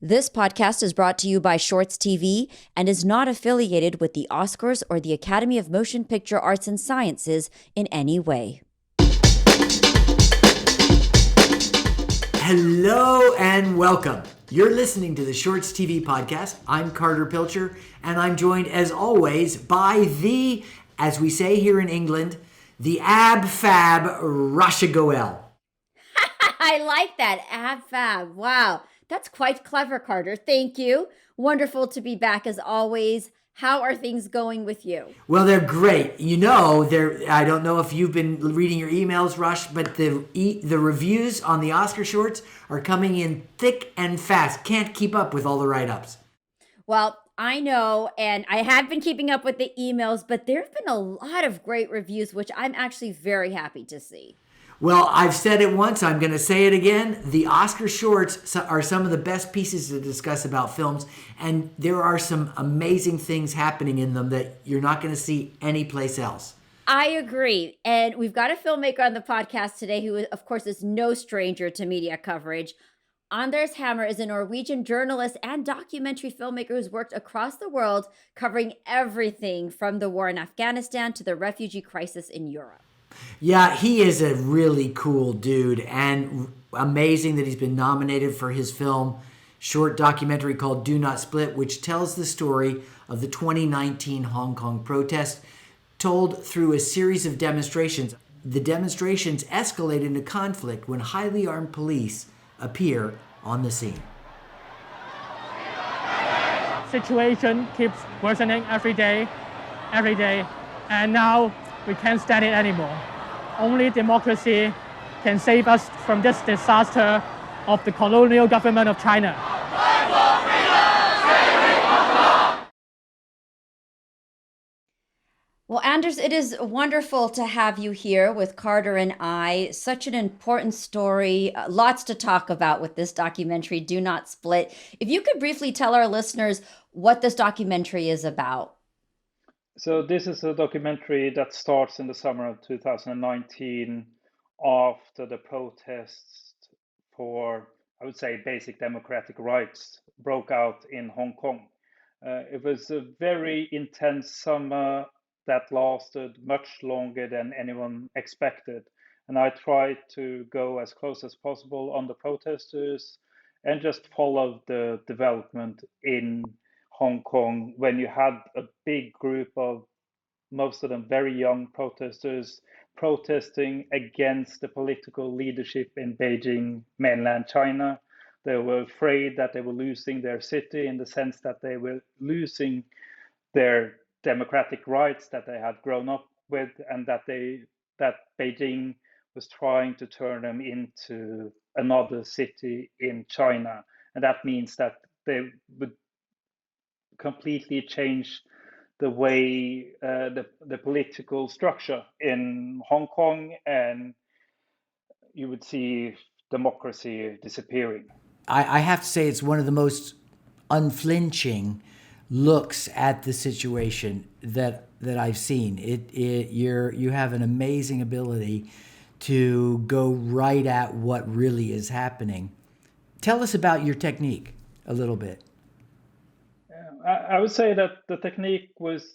This podcast is brought to you by ShortsTV and is not affiliated with the Oscars or the Academy of Motion Picture Arts and Sciences in any way. Hello and welcome. You're listening to the Shorts TV podcast. I'm Carter Pilcher, and I'm joined as always by the, as we say here in England, the ab fab Rasha Goel. I like that. Ab fab. Wow. That's quite clever, Carter. Thank you. Wonderful to be back as always. How are things going with you? Well, they're great. You know, I don't know if you've been reading your emails, Rush, but the reviews on the Oscar shorts are coming in thick and fast. Can't keep up with all the write-ups. Well, I know, and I have been keeping up with the emails, but there have been a lot of great reviews, which I'm actually very happy to see. Well, I've said it once, I'm going to say it again. The Oscar shorts are some of the best pieces to discuss about films, and there are some amazing things happening in them that you're not going to see anyplace else. I agree. And we've got a filmmaker on the podcast today who, of course, is no stranger to media coverage. Anders Hammer is a Norwegian journalist and documentary filmmaker who's worked across the world covering everything from the war in Afghanistan to the refugee crisis in Europe. Yeah, he is a really cool dude, and amazing that he's been nominated for his short documentary called Do Not Split, which tells the story of the 2019 Hong Kong protest, told through a series of demonstrations. The demonstrations escalate into conflict when highly armed police appear on the scene. Situation keeps worsening every day, and now we can't stand it anymore. Only democracy can save us from this disaster of the colonial government of China. Well, Anders, it is wonderful to have you here with Carter and I. Such an important story. Lots to talk about with this documentary, Do Not Split. If you could briefly tell our listeners what this documentary is about. So this is a documentary that starts in the summer of 2019 after the protests for, I would say, basic democratic rights broke out in Hong Kong. It was a very intense summer that lasted much longer than anyone expected. And I tried to go as close as possible on the protesters and just follow the development in Hong Kong when you had a big group of, most of them very young protesters, protesting against the political leadership in Beijing, mainland China. They were afraid that they were losing their city in the sense that they were losing their democratic rights that they had grown up with, and that Beijing was trying to turn them into another city in China. And that means that they would completely change the way the political structure in Hong Kong, and you would see democracy disappearing. I have to say it's one of the most unflinching looks at the situation that I've seen. You have an amazing ability to go right at what really is happening. Tell us about your technique a little bit. I would say that the technique was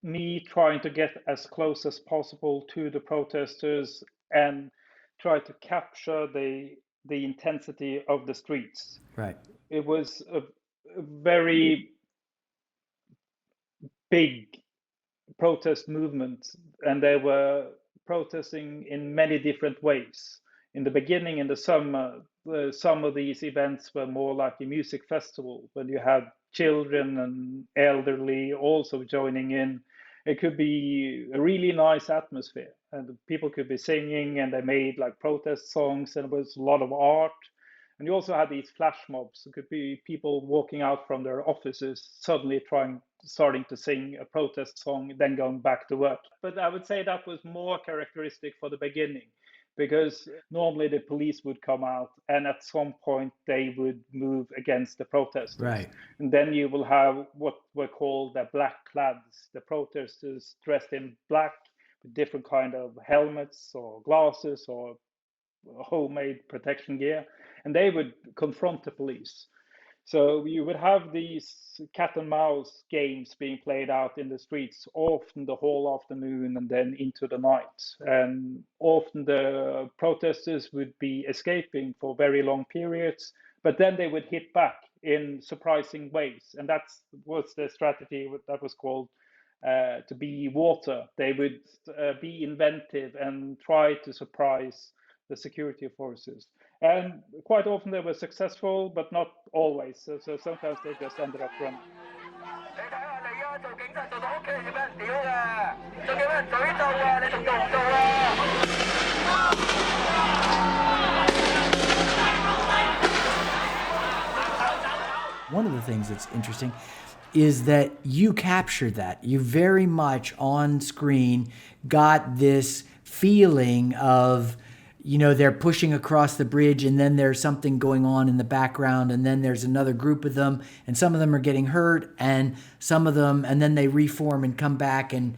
me trying to get as close as possible to the protesters and try to capture the intensity of the streets. Right. It was a very big protest movement, and they were protesting in many different ways. In the beginning, in the summer, some of these events were more like a music festival, when you had children and elderly also joining in. It could be a really nice atmosphere, and people could be singing, and they made like protest songs, and it was a lot of art. And you also had these flash mobs. It could be people walking out from their offices, suddenly starting to sing a protest song, then going back to work. But I would say that was more characteristic for the beginning, because normally the police would come out and at some point they would move against the protesters. Right. And then you will have what were called the black clads, the protesters dressed in black with different kind of helmets or glasses or homemade protection gear, and they would confront the police. So you would have these cat and mouse games being played out in the streets, often the whole afternoon and then into the night. And often the protesters would be escaping for very long periods, but then they would hit back in surprising ways. And that was the strategy that was called to be water. They would be inventive and try to surprise the security forces. And quite often they were successful, but not always. So sometimes they just ended up running. One of the things that's interesting is that you captured that. You very much on screen got this feeling of, you know, they're pushing across the bridge and then there's something going on in the background and then there's another group of them and some of them are getting hurt and some of them, and then they reform and come back and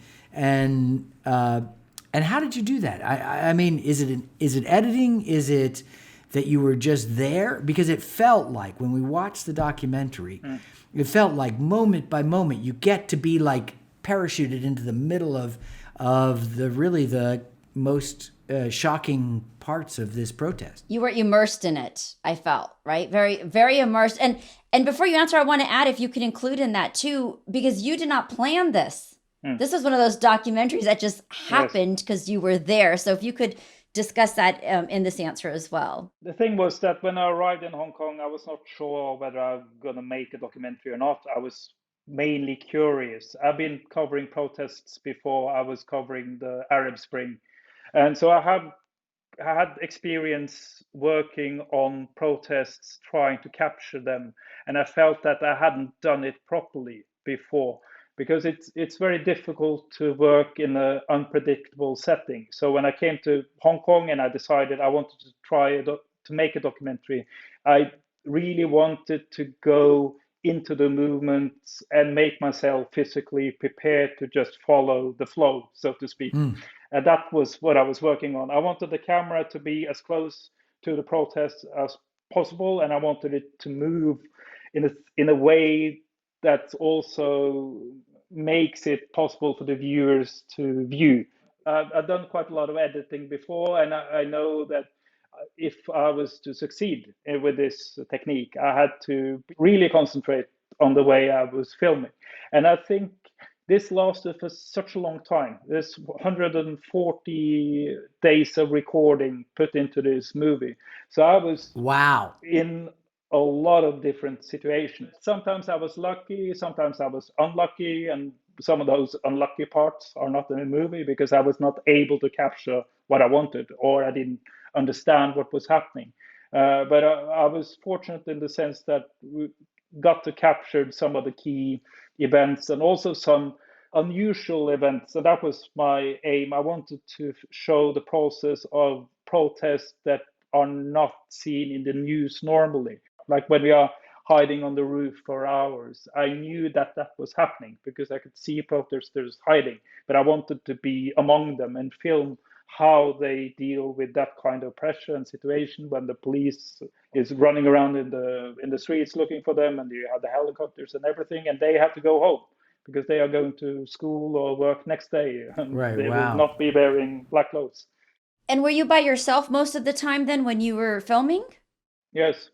how did you do that? I mean, is it editing? Is it that you were just there? Because it felt like when we watched the documentary, it felt like moment by moment you get to be like parachuted into the middle of the most shocking parts of this protest. You were immersed in it, I felt, right? Very, very immersed. And before you answer, I want to add, if you could include in that too, because you did not plan this. This is one of those documentaries that just happened because you were there. So if you could discuss that in this answer as well. The thing was that when I arrived in Hong Kong, I was not sure whether I'm going to make a documentary or not. I was mainly curious. I've been covering protests before. I was covering the Arab Spring. And so I had experience working on protests, trying to capture them. And I felt that I hadn't done it properly before, because it's very difficult to work in an unpredictable setting. So when I came to Hong Kong and I decided I wanted to try to make a documentary, I really wanted to go into the movements and make myself physically prepared to just follow the flow, so to speak. And that was what I was working on. I wanted the camera to be as close to the protests as possible, and I wanted it to move in a way that also makes it possible for the viewers to view. I've done quite a lot of editing before, and I know that if I was to succeed with this technique, I had to really concentrate on the way I was filming. And I think this lasted for such a long time. There's 140 days of recording put into this movie. So I was in a lot of different situations. Sometimes I was lucky, sometimes I was unlucky, and some of those unlucky parts are not in the movie because I was not able to capture what I wanted, or I didn't understand what was happening. But I was fortunate in the sense that we got to capture some of the key events and also some unusual events. And that was my aim. I wanted to show the process of protests that are not seen in the news normally. Like when we are hiding on the roof for hours, I knew that was happening because I could see protesters hiding, but I wanted to be among them and film how they deal with that kind of pressure and situation when the police is running around in the streets looking for them, and you have the helicopters and everything, and they have to go home because they are going to school or work next day, and they will not be wearing black clothes. And were you by yourself most of the time then when you were filming? Yes.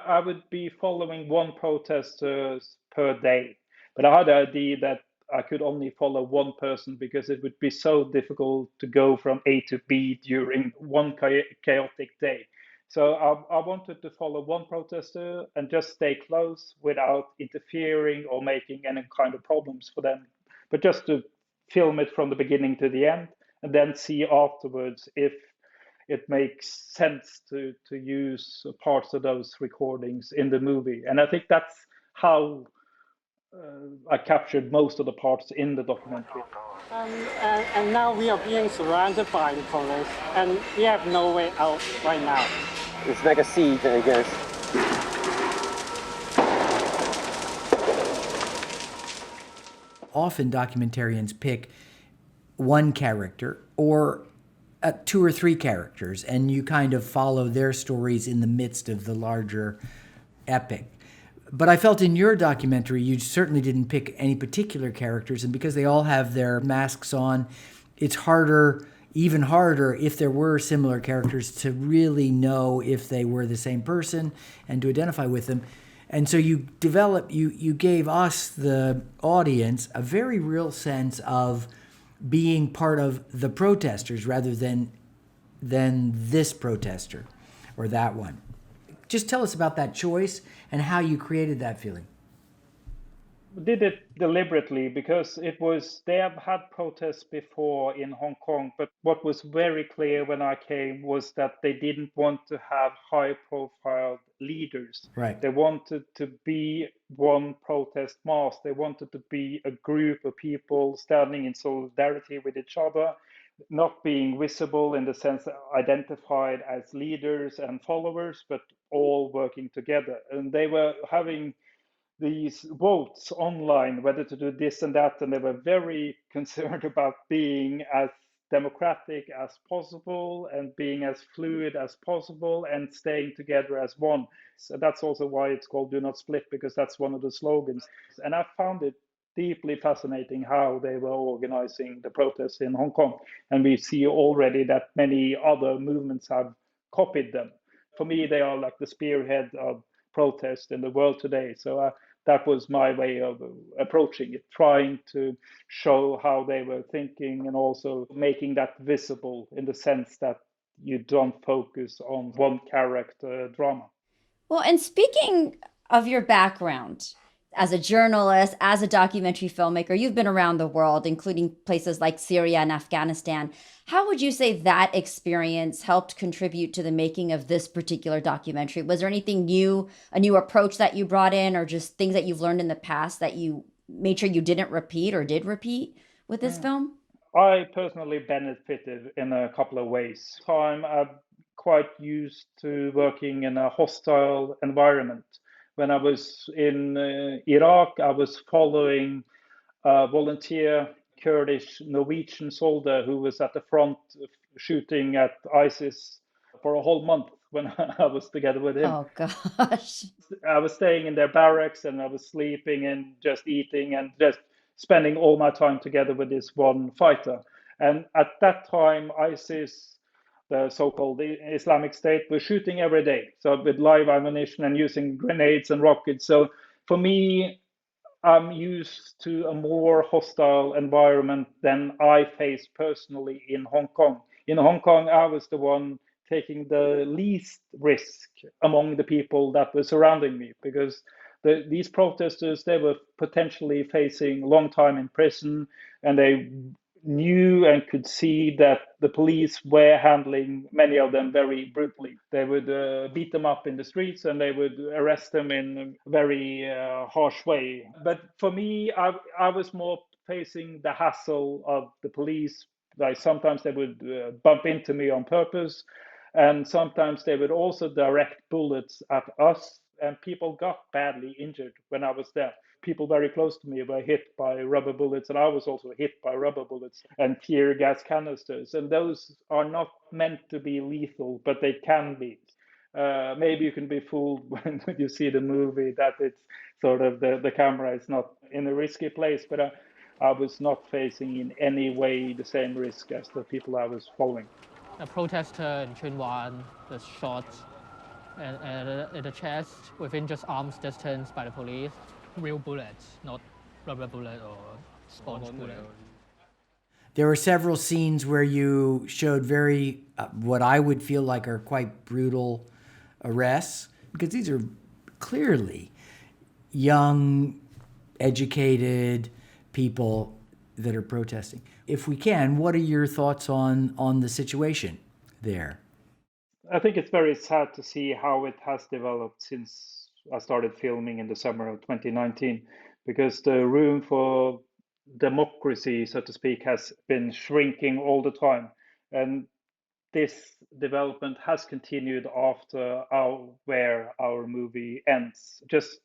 I would be following one protester per day, but I had the idea that I could only follow one person because it would be so difficult to go from A to B during one chaotic day. So I wanted to follow one protester and just stay close without interfering or making any kind of problems for them, but just to film it from the beginning to the end and then see afterwards if it makes sense to use parts of those recordings in the movie. And I think that's how I captured most of the parts in the documentary. And now we are being surrounded by the police, and we have no way out right now. It's like a siege, I guess. Often documentarians pick one character or two or three characters, and you kind of follow their stories in the midst of the larger epic. But I felt in your documentary, you certainly didn't pick any particular characters. And because they all have their masks on, it's harder, even harder, if there were similar characters, to really know if they were the same person and to identify with them. And so you gave us, the audience, a very real sense of being part of the protesters rather than this protester or that one. Just tell us about that choice and how you created that feeling. We did it deliberately because they have had protests before in Hong Kong, but what was very clear when I came was that they didn't want to have high profile leaders. Right. They wanted to be one protest mass. They wanted to be a group of people standing in solidarity with each other, not being visible in the sense identified as leaders and followers, but all working together. And they were having these votes online whether to do this and that, and they were very concerned about being as democratic as possible and being as fluid as possible and staying together as one. So that's also why it's called Do Not Split, because that's one of the slogans. And I found it deeply fascinating how they were organizing the protests in Hong Kong, and we see already that many other movements have copied them. For me, they are like the spearhead of protest in the world today. So that was my way of approaching it, trying to show how they were thinking and also making that visible in the sense that you don't focus on one character drama. Well, and speaking of your background as a journalist, as a documentary filmmaker, you've been around the world, including places like Syria and Afghanistan. How would you say that experience helped contribute to the making of this particular documentary? Was there anything new, a new approach that you brought in, or just things that you've learned in the past that you made sure you didn't repeat or did repeat with this film? I personally benefited in a couple of ways. I'm quite used to working in a hostile environment. When I was in Iraq, I was following a volunteer Kurdish Norwegian soldier who was at the front shooting at ISIS for a whole month when I was together with him. Oh, gosh. I was staying in their barracks and I was sleeping and just eating and just spending all my time together with this one fighter. And at that time, ISIS, the so-called Islamic State, was shooting every day, so with live ammunition and using grenades and rockets. So for me, I'm used to a more hostile environment than I faced personally in Hong Kong. In Hong Kong, I was the one taking the least risk among the people that were surrounding me, because these protesters, they were potentially facing a long time in prison, and they knew and could see that the police were handling many of them very brutally. They would beat them up in the streets and they would arrest them in a very harsh way. But for me, I was more facing the hassle of the police. Like sometimes they would bump into me on purpose, and sometimes they would also direct bullets at us, and people got badly injured when I was there. People very close to me were hit by rubber bullets, and I was also hit by rubber bullets and tear gas canisters. And those are not meant to be lethal, but they can be. Maybe you can be fooled when you see the movie that it's sort of the camera is not in a risky place, but I was not facing in any way the same risk as the people I was following. A protester in Chunwan was shot in the chest within just arm's distance by the police. Real bullets, not rubber bullet or sponge bullet. There were several scenes where you showed very, what I would feel like are quite brutal arrests, because these are clearly young, educated people that are protesting. If we can, what are your thoughts on the situation there? I think it's very sad to see how it has developed since I started filming in the summer of 2019, because the room for democracy, so to speak, has been shrinking all the time. And this development has continued after where our movie ends. Just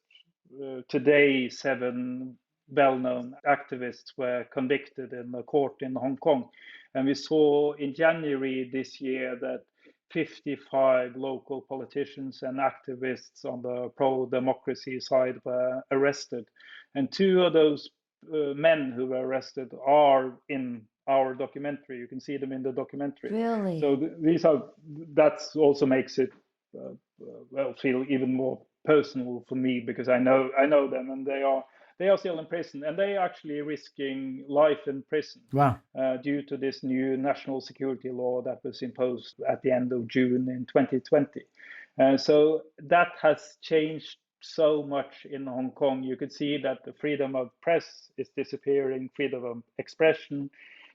today, 7 well-known activists were convicted in a court in Hong Kong. And we saw in January this year that 55 local politicians and activists on the pro-democracy side were arrested. And two of those men who were arrested are in our documentary. You can see them in the documentary. Really? So that also makes it feel even more personal for me, because I know them, and they are still in prison, and they are actually risking life in prison. Wow. Due to this new national security law that was imposed at the end of June in 2020. So that has changed so much in Hong Kong. You could see that the freedom of press is disappearing, freedom of expression,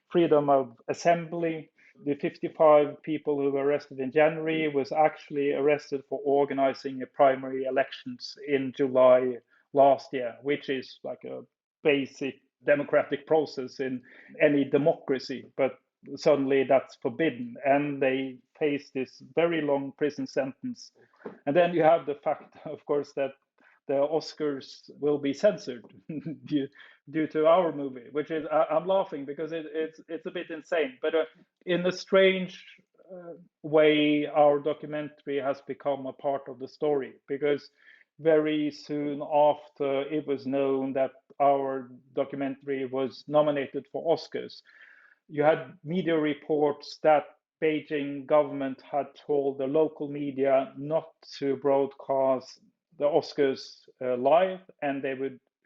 freedom of assembly. The 55 people who were arrested in January was actually arrested for organizing a primary elections in July last year, which is like a basic democratic process in any democracy. But suddenly that's forbidden, and they face this very long prison sentence. And then you have the fact, of course, that the Oscars will be censored due to our movie, which is, I'm laughing because it's a bit insane, but in a strange way, our documentary has become a part of the story, because very soon after it was known that our documentary was nominated for Oscars, you had media reports that Beijing government had told the local media not to broadcast the Oscars live, and they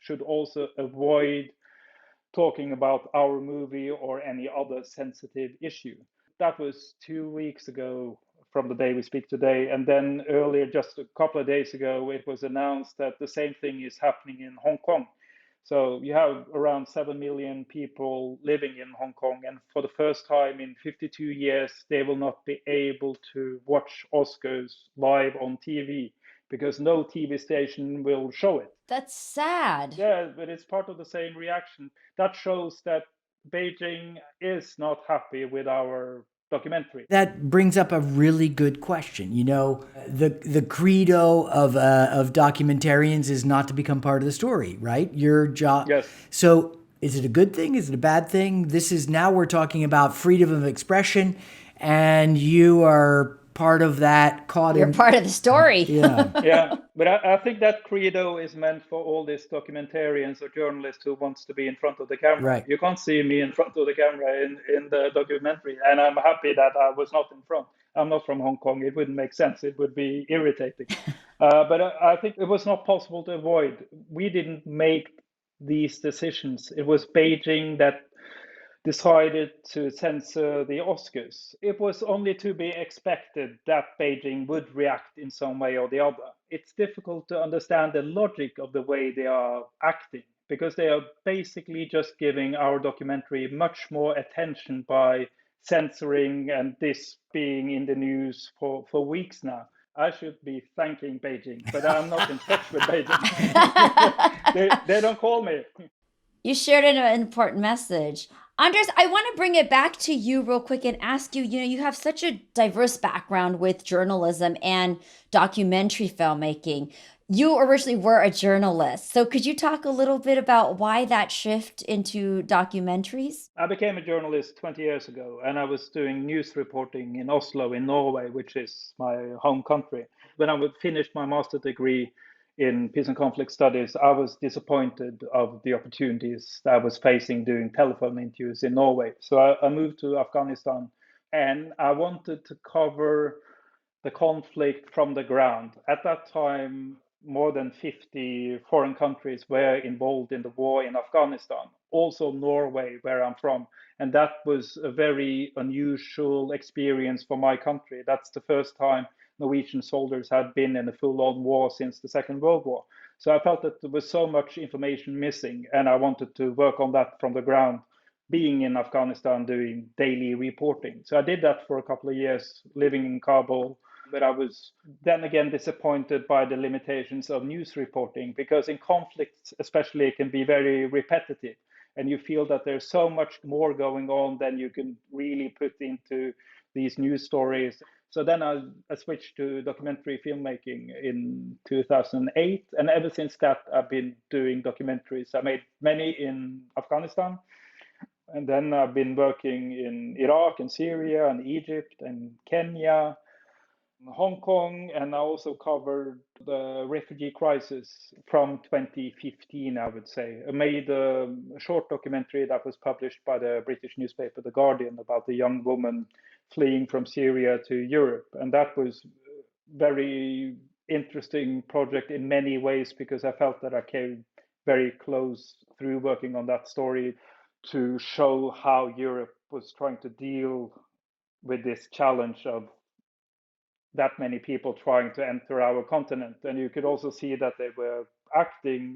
should also avoid talking about our movie or any other sensitive issue. That was 2 weeks ago from the day we speak today. And then earlier, just a couple of days ago, it was announced that the same thing is happening in Hong Kong. So you have around 7 million people living in Hong Kong, and for the first time in 52 years, they will not be able to watch Oscars live on TV, because no TV station will show it. That's sad. Yeah, but it's part of the same reaction. That shows that Beijing is not happy with our documentary. That brings up a really good question. You know, the credo of documentarians is not to become part of the story, right? Your job. Yes. So is it a good thing? Is it a bad thing? Now we're talking about freedom of expression, and you are part of that. You're part of the story. Yeah. Yeah, but I think that credo is meant for all these documentarians or journalists who wants to be in front of the camera. Right. You can't see me in front of the camera in the documentary, and I'm happy that I was not in front. I'm not from Hong Kong. It wouldn't make sense. It would be irritating. But I think it was not possible to avoid. We didn't make these decisions. It was Beijing that decided to censor the Oscars. It was only to be expected that Beijing would react in some way or the other. It's difficult to understand the logic of the way they are acting, because they are basically just giving our documentary much more attention by censoring and this being in the news for weeks now. I should be thanking Beijing, but I'm not in touch with Beijing. They don't call me. You shared an important message. Anders, I want to bring it back to you real quick and ask you, you have such a diverse background with journalism and documentary filmmaking. You originally were a journalist. So could you talk a little bit about why that shift into documentaries? I became a journalist 20 years ago, and I was doing news reporting in Oslo in Norway, which is my home country. When I finished my master's degree in peace and conflict studies, I was disappointed of the opportunities that I was facing doing telephone interviews in Norway. So I moved to Afghanistan, and I wanted to cover the conflict from the ground. At that time, more than 50 foreign countries were involved in the war in Afghanistan, also Norway, where I'm from. And that was a very unusual experience for my country. That's the first time Norwegian soldiers had been in a full-on war since the Second World War. So I felt that there was so much information missing, and I wanted to work on that from the ground, being in Afghanistan, doing daily reporting. So I did that for a couple of years, living in Kabul. But I was then again disappointed by the limitations of news reporting, because in conflicts especially, it can be very repetitive, and you feel that there's so much more going on than you can really put into these news stories. So then I switched to documentary filmmaking in 2008. And ever since that, I've been doing documentaries. I made many in Afghanistan. And then I've been working in Iraq and Syria and Egypt and Kenya. Hong Kong, and I also covered the refugee crisis from 2015, I would say. I made a short documentary that was published by the British newspaper The Guardian about a young woman fleeing from Syria to Europe. And that was a very interesting project in many ways because I felt that I came very close through working on that story to show how Europe was trying to deal with this challenge of that many people trying to enter our continent. And you could also see that they were acting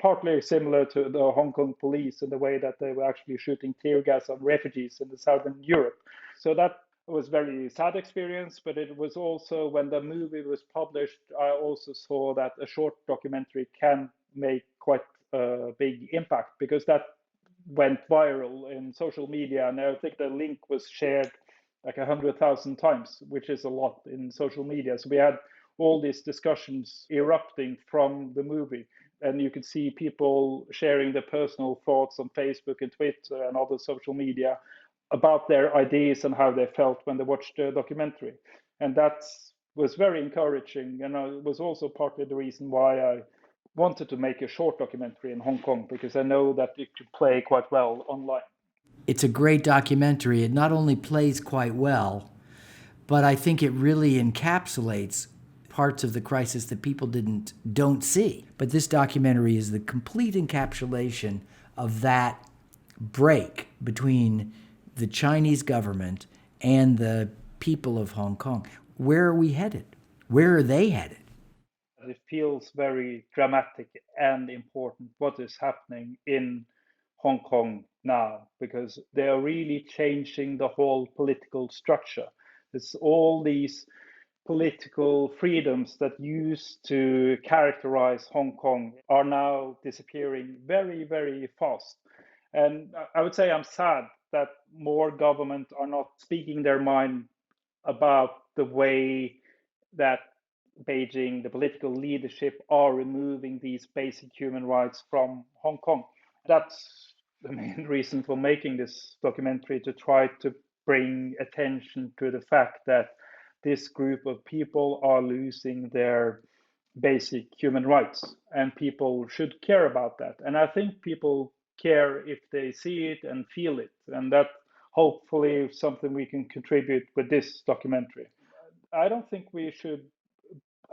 partly similar to the Hong Kong police in the way that they were actually shooting tear gas on refugees in the southern Europe. So that was very sad experience, but it was also, when the movie was published, I also saw that a short documentary can make quite a big impact, because that went viral in social media, and I think the link was shared like 100,000 times, which is a lot in social media. So we had all these discussions erupting from the movie, and you could see people sharing their personal thoughts on Facebook and Twitter and other social media about their ideas and how they felt when they watched the documentary. And that was very encouraging, and it was also partly the reason why I wanted to make a short documentary in Hong Kong, because I know that it could play quite well online. It's a great documentary. It not only plays quite well, but I think it really encapsulates parts of the crisis that people don't see. But this documentary is the complete encapsulation of that break between the Chinese government and the people of Hong Kong. Where are we headed? Where are they headed? It feels very dramatic and important what is happening in Hong Kong now, because they are really changing the whole political structure. It's all these political freedoms that used to characterize Hong Kong are now disappearing very, very fast. And I would say I'm sad that more government are not speaking their mind about the way that Beijing, the political leadership, are removing these basic human rights from Hong Kong. That's the main reason for making this documentary, to try to bring attention to the fact that this group of people are losing their basic human rights, and people should care about that. And I think people care if they see it and feel it, and that hopefully is something we can contribute with this documentary. I don't think we should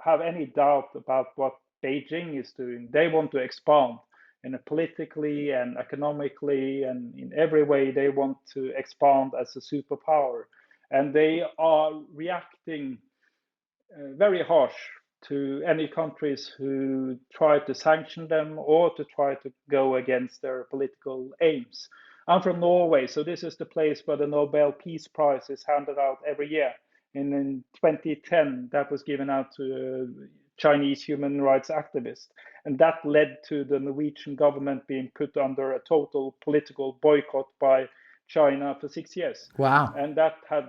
have any doubt about what Beijing is doing. They want to expand in a politically and economically, and in every way they want to expand as a superpower. And they are reacting very harsh to any countries who try to sanction them or to try to go against their political aims. I'm from Norway, so this is the place where the Nobel Peace Prize is handed out every year. And in 2010, that was given out to a Chinese human rights activist. And that led to the Norwegian government being put under a total political boycott by China for 6 years. Wow. And that had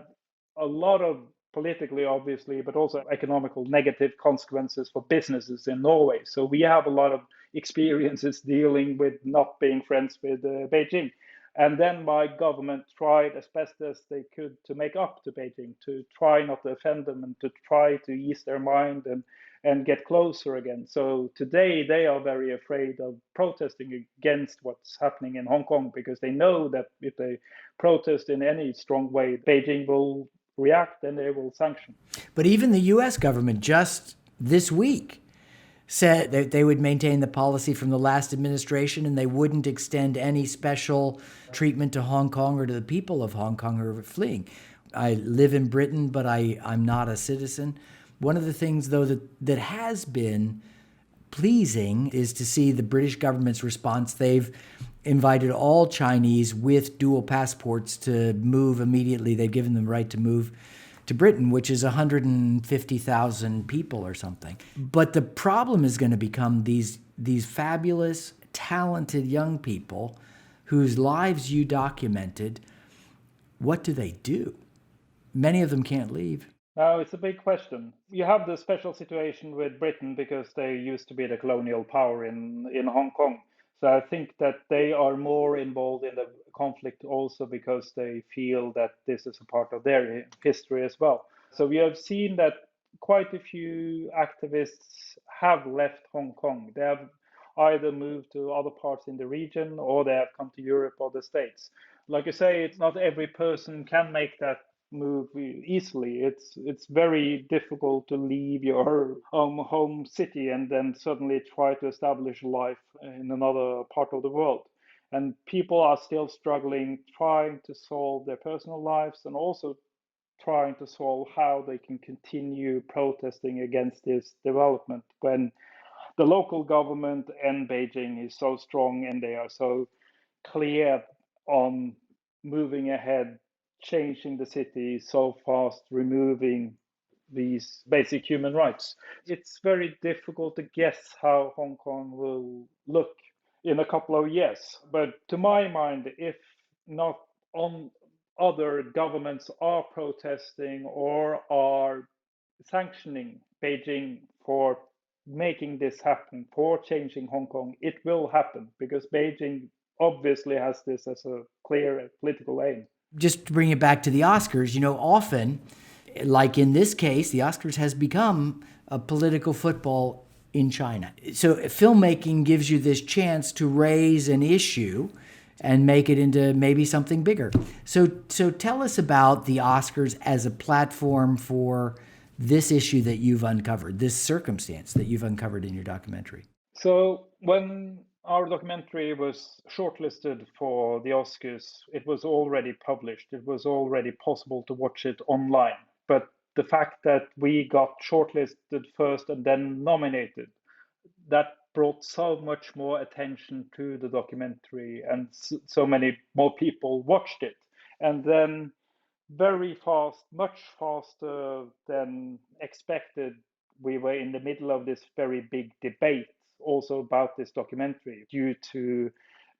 a lot of politically, obviously, but also economical negative consequences for businesses in Norway. So we have a lot of experiences dealing with not being friends with Beijing. And then my government tried as best as they could to make up to Beijing, to try not to offend them and to try to ease their mind and get closer again. So today they are very afraid of protesting against what's happening in Hong Kong, because they know that if they protest in any strong way, Beijing will react and they will sanction. But even the U.S. government just this week said that they would maintain the policy from the last administration, and they wouldn't extend any special treatment to Hong Kong or to the people of Hong Kong who are fleeing. I live in Britain, but I'm not a citizen. One of the things, though, that has been pleasing is to see the British government's response. They've invited all Chinese with dual passports to move immediately. They've given them the right to move to Britain, which is 150,000 people or something. But the problem is going to become these fabulous, talented young people whose lives you documented. What do they do? Many of them can't leave. Now, it's a big question. You have the special situation with Britain because they used to be the colonial power in Hong Kong. So I think that they are more involved in the conflict also because they feel that this is a part of their history as well. So we have seen that quite a few activists have left Hong Kong. They have either moved to other parts in the region or they have come to Europe or the States. Like you say, it's not every person can make that move easily. It's very difficult to leave your home city and then suddenly try to establish life in another part of the world. And people are still struggling, trying to solve their personal lives and also trying to solve how they can continue protesting against this development when the local government and Beijing is so strong and they are so clear on moving ahead, changing the city so fast, removing these basic human rights. It's very difficult to guess how Hong Kong will look in a couple of years. But to my mind, if not on other governments are protesting or are sanctioning Beijing for making this happen, for changing Hong Kong, it will happen because Beijing obviously has this as a clear political aim. Just to bring it back to the Oscars, often, like in this case, the Oscars has become a political football in China. So filmmaking gives you this chance to raise an issue and make it into maybe something bigger. So tell us about the Oscars as a platform for this issue that you've uncovered, this circumstance that you've uncovered in your documentary. So when our documentary was shortlisted for the Oscars, it was already published. It was already possible to watch it online. But the fact that we got shortlisted first and then nominated, that brought so much more attention to the documentary and so many more people watched it. And then very fast, much faster than expected, we were in the middle of this very big debate also about this documentary due to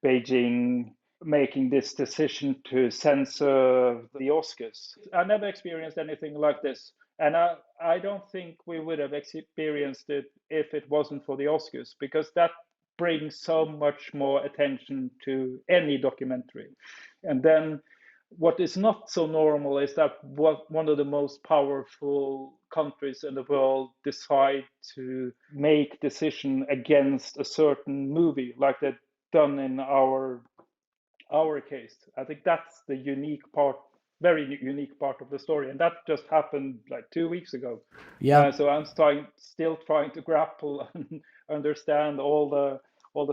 Beijing making this decision to censor the Oscars. I never experienced anything like this. And I don't think we would have experienced it if it wasn't for the Oscars, because that brings so much more attention to any documentary. And then what is not so normal is that one of the most powerful countries in the world decide to make decision against a certain movie like they've done in our case. I think that's the unique part, very unique part of the story, and that just happened like 2 weeks ago. Yeah. So I'm still trying to grapple and understand all the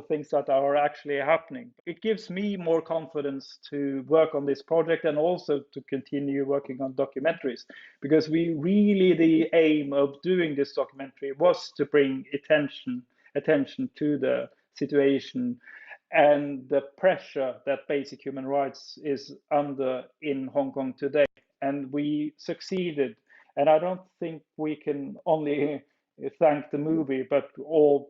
things that are actually happening. It gives me more confidence to work on this project and also to continue working on documentaries, because the aim of doing this documentary was to bring attention to the situation and the pressure that basic human rights is under in Hong Kong today. And we succeeded. And I don't think we can only thank the movie, but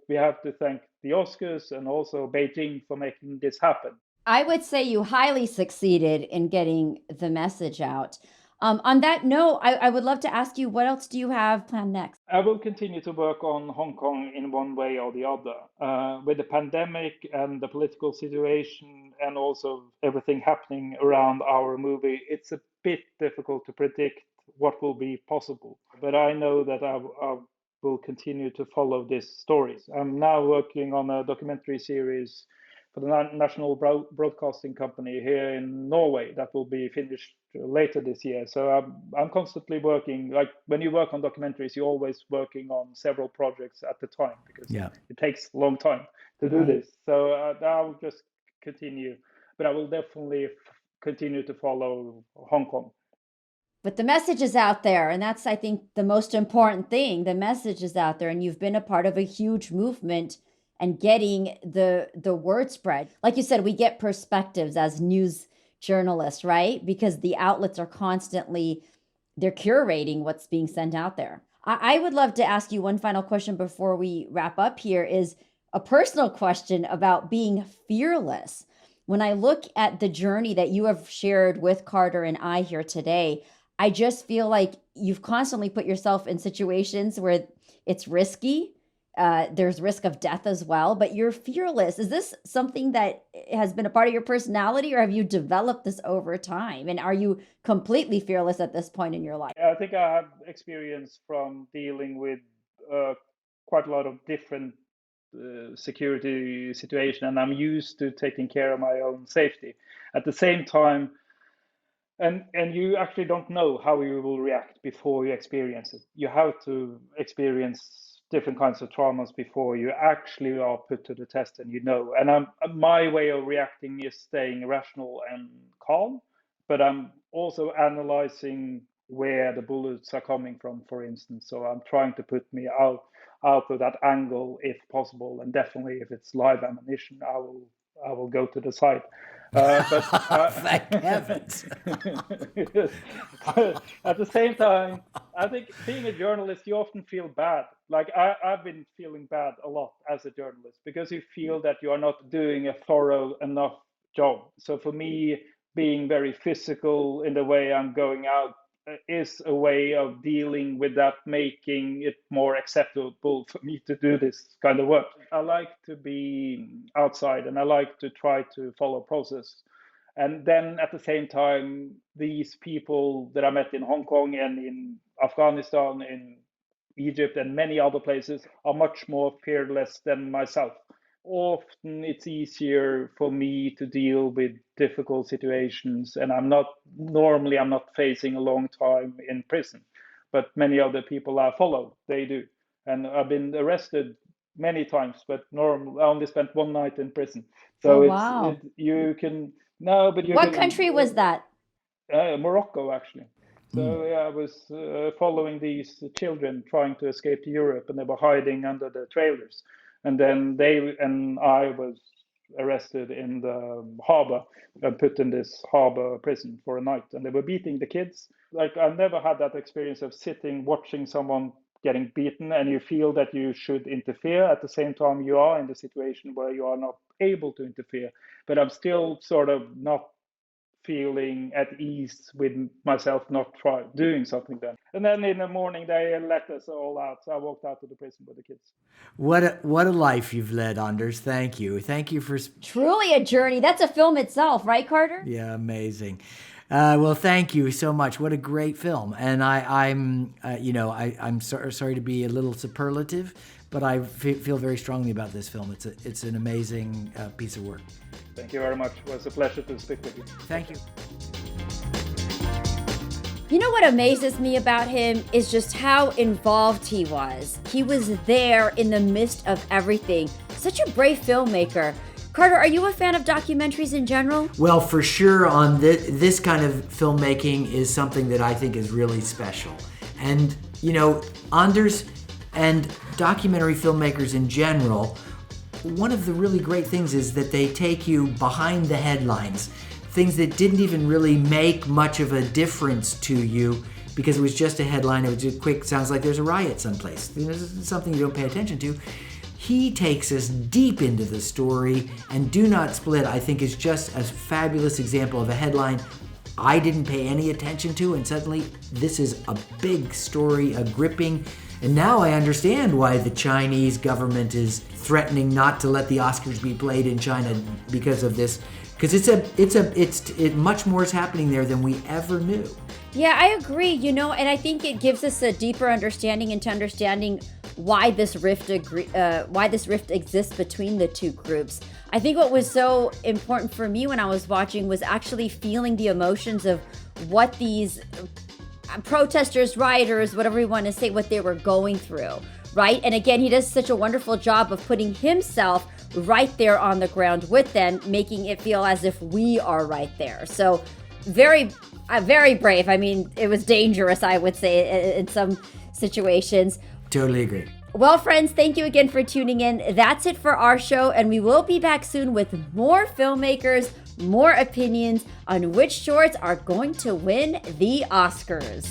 we have to thank the Oscars and also Beijing for making this happen. I would say you highly succeeded in getting the message out. On that note, I would love to ask you, what else do you have planned next? I will continue to work on Hong Kong in one way or the other. With the pandemic and the political situation and also everything happening around our movie, it's a bit difficult to predict what will be possible. But I know that I will continue to follow this story. I'm now working on a documentary series for the National Broadcasting Company here in Norway that will be finished later this year. So I'm constantly working. Like when you work on documentaries, you're always working on several projects at the time because it takes a long time to do this. So I'll just continue, but I will definitely continue to follow Hong Kong. But the message is out there, and that's, I think, the most important thing. The message is out there, and you've been a part of a huge movement and getting the word spread. Like you said, we get perspectives as news journalists, right? Because the outlets are constantly, they're curating what's being sent out there. I would love to ask you one final question before we wrap up here, is a personal question about being fearless. When I look at the journey that you have shared with Carter and I here today, I just feel like you've constantly put yourself in situations where it's risky. there's risk of death as well, but you're fearless. Is this something that has been a part of your personality, or have you developed this over time? And are you completely fearless at this point in your life? I think I have experience from dealing with quite a lot of different security situation, and I'm used to taking care of my own safety. At the same time, and you actually don't know how you will react before you experience it. You have to experience different kinds of traumas before you actually are put to the test, and you know. And my way of reacting is staying rational and calm, but I'm also analyzing where the bullets are coming from, for instance. So I'm trying to put me out of that angle if possible, and definitely if it's live ammunition, I will go to the side. Thank heavens. But at the same time, I think being a journalist, you often feel bad. Like I've been feeling bad a lot as a journalist because you feel that you are not doing a thorough enough job. So for me, being very physical in the way I'm going out is a way of dealing with that, making it more acceptable for me to do this kind of work. I like to be outside and I like to try to follow process. And then at the same time, these people that I met in Hong Kong and in Afghanistan, in Egypt, and many other places are much more fearless than myself. Often it's easier for me to deal with difficult situations, and I'm not facing a long time in prison, but many other people I follow, they do. And I've been arrested many times, but I only spent one night in prison. So wow. you can no, but you What can, country was that? Morocco, actually. So yeah, I was following these children trying to escape to Europe, and they were hiding under the trailers. And then I was arrested in the harbor and put in this harbor prison for a night. And they were beating the kids. Like I've never had that experience of sitting, watching someone getting beaten, and you feel that you should interfere. At the same time, you are in the situation where you are not able to interfere. But I'm still sort of not feeling at ease with myself not doing something then. And then in the morning they let us all out. So I walked out to the prison with the kids. What a life you've led, Anders. Thank you. Thank you for Truly a journey. That's a film itself, right, Carter? Yeah, amazing. Well, thank you so much. What a great film. And I'm sorry to be a little superlative, but I feel very strongly about this film. It's an amazing piece of work. Thank you very much. It was a pleasure to speak with you. Thank you. You know what amazes me about him is just how involved he was. He was there in the midst of everything. Such a brave filmmaker. Carter, are you a fan of documentaries in general? Well, for sure, on this kind of filmmaking is something that I think is really special. And, Anders and documentary filmmakers in general, one of the really great things is that they take you behind the headlines, things that didn't even really make much of a difference to you because it was just a headline, it was just quick, sounds like there's a riot someplace. Something you don't pay attention to. He takes us deep into the story, and Do Not Split, I think, is just a fabulous example of a headline I didn't pay any attention to, and suddenly this is a big story, a gripping. And now I understand why the Chinese government is threatening not to let the Oscars be played in China because of this. Because it's much more is happening there than we ever knew. Yeah, I agree. And I think it gives us a deeper understanding into understanding why this rift exists between the two groups. I think what was so important for me when I was watching was actually feeling the emotions of what these protesters, rioters, whatever you want to say, what they were going through, right? And again, he does such a wonderful job of putting himself right there on the ground with them, making it feel as if we are right there. So very, very brave. I mean, it was dangerous, I would say, in some situations. Totally agree. Well, friends, thank you again for tuning in. That's it for our show, and we will be back soon with more filmmakers, more opinions on which shorts are going to win the Oscars.